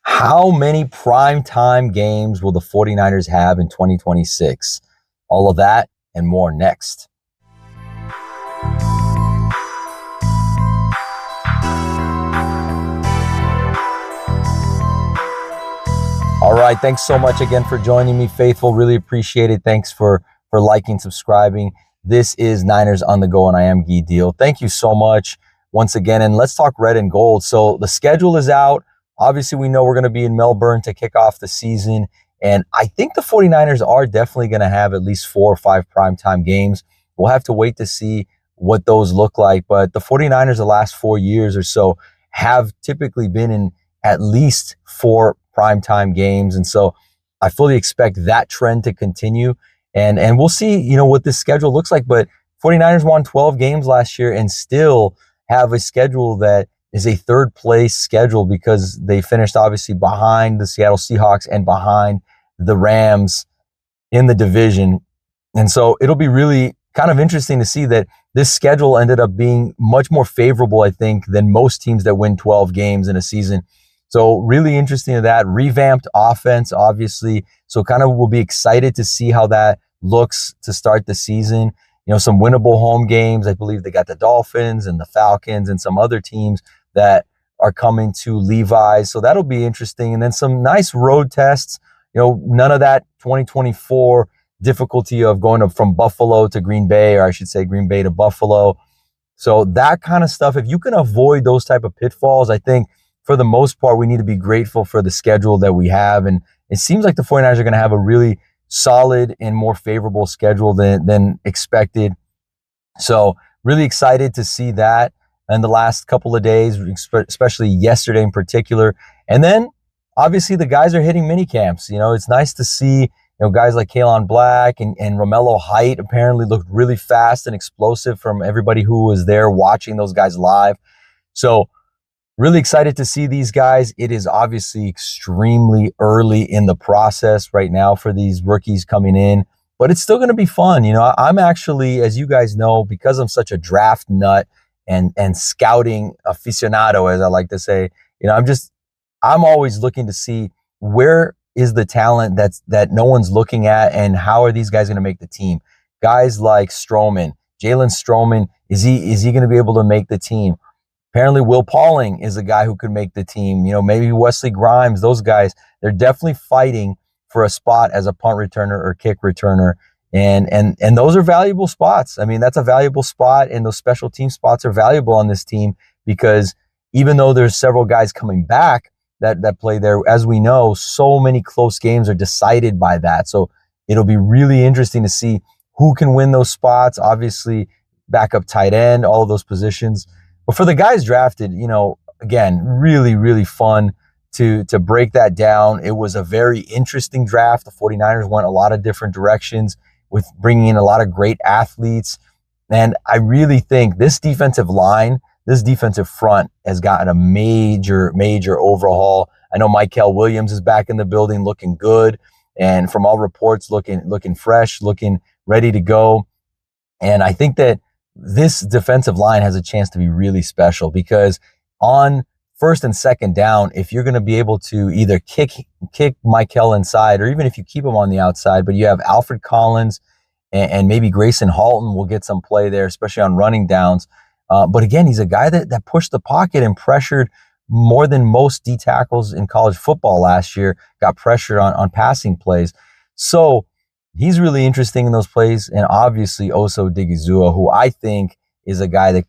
How many primetime games will the 49ers have in 2026? All of that and more next. All right. Thanks so much again for joining me, Faithful. Really appreciate it. Thanks for liking, subscribing. This is Niners on the Go, and I am Guy Deal. Thank you so much once again. And let's talk red and gold. So the schedule is out. Obviously, we know we're going to be in Melbourne to kick off the season. And I think the 49ers are definitely going to have at least 4 or 5 primetime games. We'll have to wait to see what those look like. But the 49ers the last 4 years or so have typically been in at least 4 primetime games. And so I fully expect that trend to continue. And we'll see, what this schedule looks like. But 49ers won 12 games last year and still have a schedule that is a third place schedule because they finished obviously behind the Seattle Seahawks and behind the Rams in the division. And so it'll be really kind of interesting to see that this schedule ended up being much more favorable, I think, than most teams that win 12 games in a season. So really interesting to that. Revamped offense, obviously. So kind of we'll be excited to see how that looks to start the season. Some winnable home games. I believe they got the Dolphins and the Falcons and some other teams that are coming to Levi's. So that'll be interesting. And then some nice road tests. None of that 2024 difficulty of going from Buffalo to Green Bay, or I should say Green Bay to Buffalo. So that kind of stuff, if you can avoid those type of pitfalls, I think for the most part, we need to be grateful for the schedule that we have. And it seems like the 49ers are going to have a really solid and more favorable schedule than expected. So really excited to see that in the last couple of days, especially yesterday in particular. And then obviously the guys are hitting mini camps. It's nice to see, guys like Kalen Black and Romello Height apparently looked really fast and explosive from everybody who was there watching those guys live. So really excited to see these guys. It is obviously extremely early in the process right now for these rookies coming in, but it's still going to be fun. I'm actually, as you guys know, because I'm such a draft nut and scouting aficionado, as I like to say, I'm always looking to see where is the talent that no one's looking at and how are these guys going to make the team. Guys like Jalen Stroman, is he going to be able to make the team? Apparently, Will Pauling is a guy who could make the team. Maybe Wesley Grimes, those guys, they're definitely fighting for a spot as a punt returner or kick returner. And those are valuable spots. I mean, that's a valuable spot, and those special team spots are valuable on this team because even though there's several guys coming back that play there, as we know, so many close games are decided by that. So it'll be really interesting to see who can win those spots. Obviously, backup tight end, all of those positions. But for the guys drafted, again, really, really fun to break that down. It was a very interesting draft. The 49ers went a lot of different directions with bringing in a lot of great athletes. And I really think this defensive line, this defensive front has gotten a major, major overhaul. I know Mykel Williams is back in the building looking good. And from all reports, looking fresh, looking ready to go. And I think that this defensive line has a chance to be really special because on first and second down, if you're going to be able to either kick Mykel inside or even if you keep him on the outside, but you have Alfred Collins and maybe Grayson Halton will get some play there, especially on running downs. But again, he's a guy that pushed the pocket and pressured more than most D tackles in college football last year, got pressure on passing plays. So he's really interesting in those plays. And obviously Osa Odighizuwa, who I think is a guy that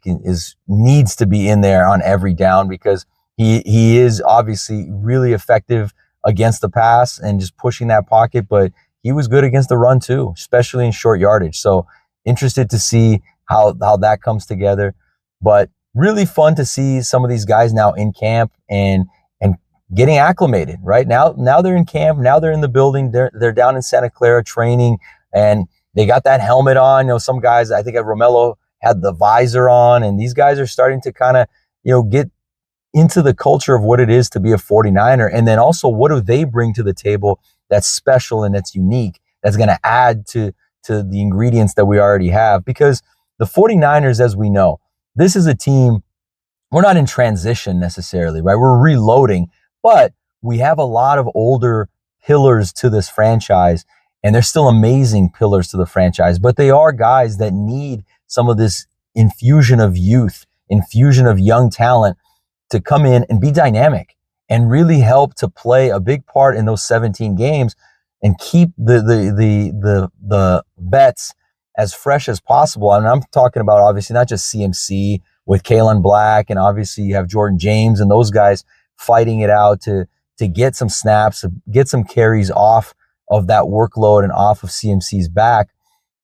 needs to be in there on every down because he is obviously really effective against the pass and just pushing that pocket, but he was good against the run too, especially in short yardage. So interested to see how that comes together. But really fun to see some of these guys now in camp and getting acclimated, right? Now they're in camp. Now they're in the building. They're down in Santa Clara training, and they got that helmet on. Some guys, I think Romello had the visor on, and these guys are starting to kind of, get into the culture of what it is to be a 49er. And then also, what do they bring to the table that's special and that's unique, that's going to add to the ingredients that we already have? Because the 49ers, as we know, this is a team, we're not in transition necessarily, right? We're reloading, but we have a lot of older pillars to this franchise, and they're still amazing pillars to the franchise, but they are guys that need some of this infusion of youth, infusion of young talent to come in and be dynamic and really help to play a big part in those 17 games and keep the bets as fresh as possible. And I'm talking about obviously not just CMC with Kalen Black, and obviously you have Jordan James and those guys fighting it out to get some snaps, to get some carries off of that workload and off of CMC's back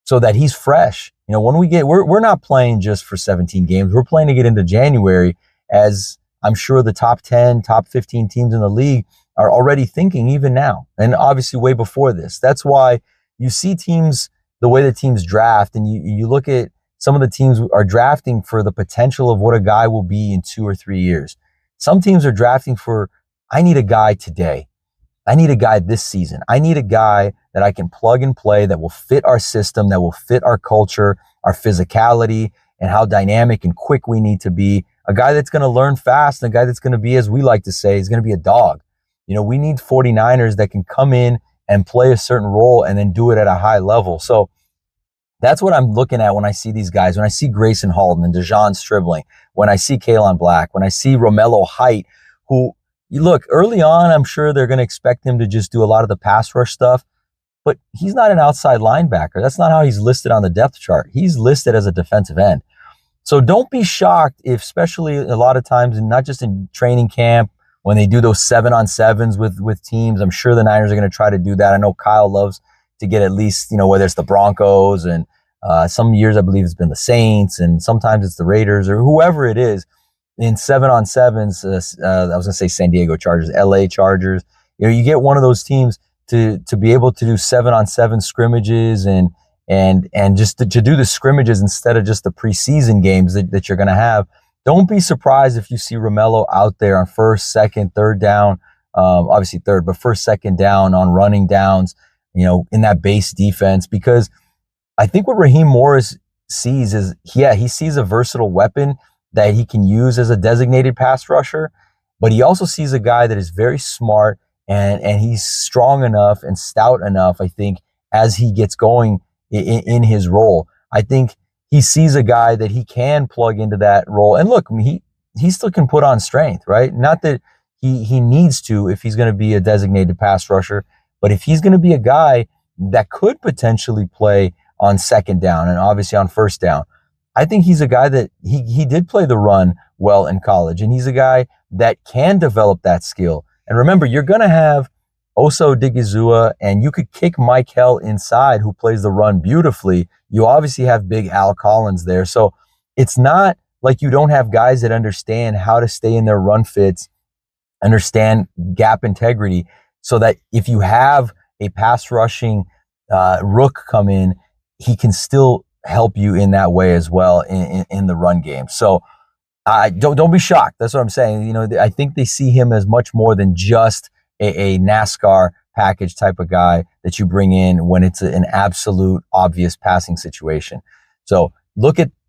so that he's fresh. You know, when we're not playing just for 17 games. We're playing to get into January, as I'm sure the top 10, top 15 teams in the league are already thinking even now, and obviously way before this. That's why you see teams, the way the teams draft, and you look at some of the teams are drafting for the potential of what a guy will be in 2 or 3 years. Some teams are drafting for, I need a guy today. I need a guy this season. I need a guy that I can plug and play that will fit our system, that will fit our culture, our physicality, and how dynamic and quick we need to be. A guy that's going to learn fast, and a guy that's going to be, as we like to say, is going to be a dog. You know, we need 49ers that can come in and play a certain role and then do it at a high level. So that's what I'm looking at when I see these guys. When I see Grayson Halton and Dejon Stribling, when I see Kalen Black, when I see Romello Height, who, you look, early on, I'm sure they're going to expect him to just do a lot of the pass rush stuff, but he's not an outside linebacker. That's not how he's listed on the depth chart. He's listed as a defensive end. So don't be shocked if, especially a lot of times, and not just in training camp, when they do those 7-on-7s with teams. I'm sure the Niners are going to try to do that. I know Kyle loves to get at least, you know, whether it's the Broncos, and some years I believe it's been the Saints, and sometimes it's the Raiders or whoever it is, in 7-on-7s. I was going to say San Diego Chargers, LA Chargers. You know, you get one of those teams to be able to do 7-on-7 scrimmages and just to do the scrimmages instead of just the preseason games that you're going to have. Don't be surprised if you see Romello out there on first, second, third down, obviously third, but first, second down on running downs, you know, in that base defense, because I think what Raheem Morris sees is, he sees a versatile weapon that he can use as a designated pass rusher, but he also sees a guy that is very smart and he's strong enough and stout enough, I think, as he gets going in his role. I think he sees a guy that he can plug into that role. And look, I mean, he still can put on strength, right? Not that he needs to if he's going to be a designated pass rusher, but if he's going to be a guy that could potentially play on second down and obviously on first down, I think he's a guy that he did play the run well in college, and he's a guy that can develop that skill. And remember, you're going to have Osa Odigizua, and you could kick Mike Hell inside, who plays the run beautifully. You obviously have big Al Collins there. So it's not like you don't have guys that understand how to stay in their run fits, understand gap integrity, so that if you have a pass rushing rook come in, he can still help you in that way as well in the run game. So don't be shocked. That's what I'm saying. You know, I think they see him as much more than just a NASCAR package type of guy that you bring in when it's an absolute obvious passing situation. So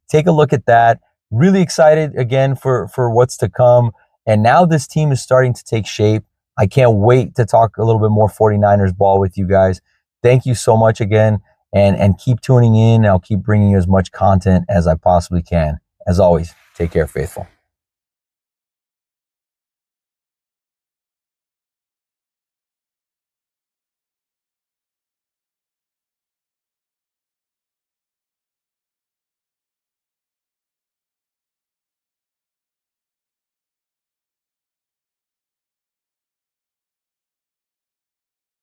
take a look at that. Really excited again for what's to come. And now this team is starting to take shape. I can't wait to talk a little bit more 49ers ball with you guys. Thank you so much again, and keep tuning in. I'll keep bringing you as much content as I possibly can. As always, take care, faithful.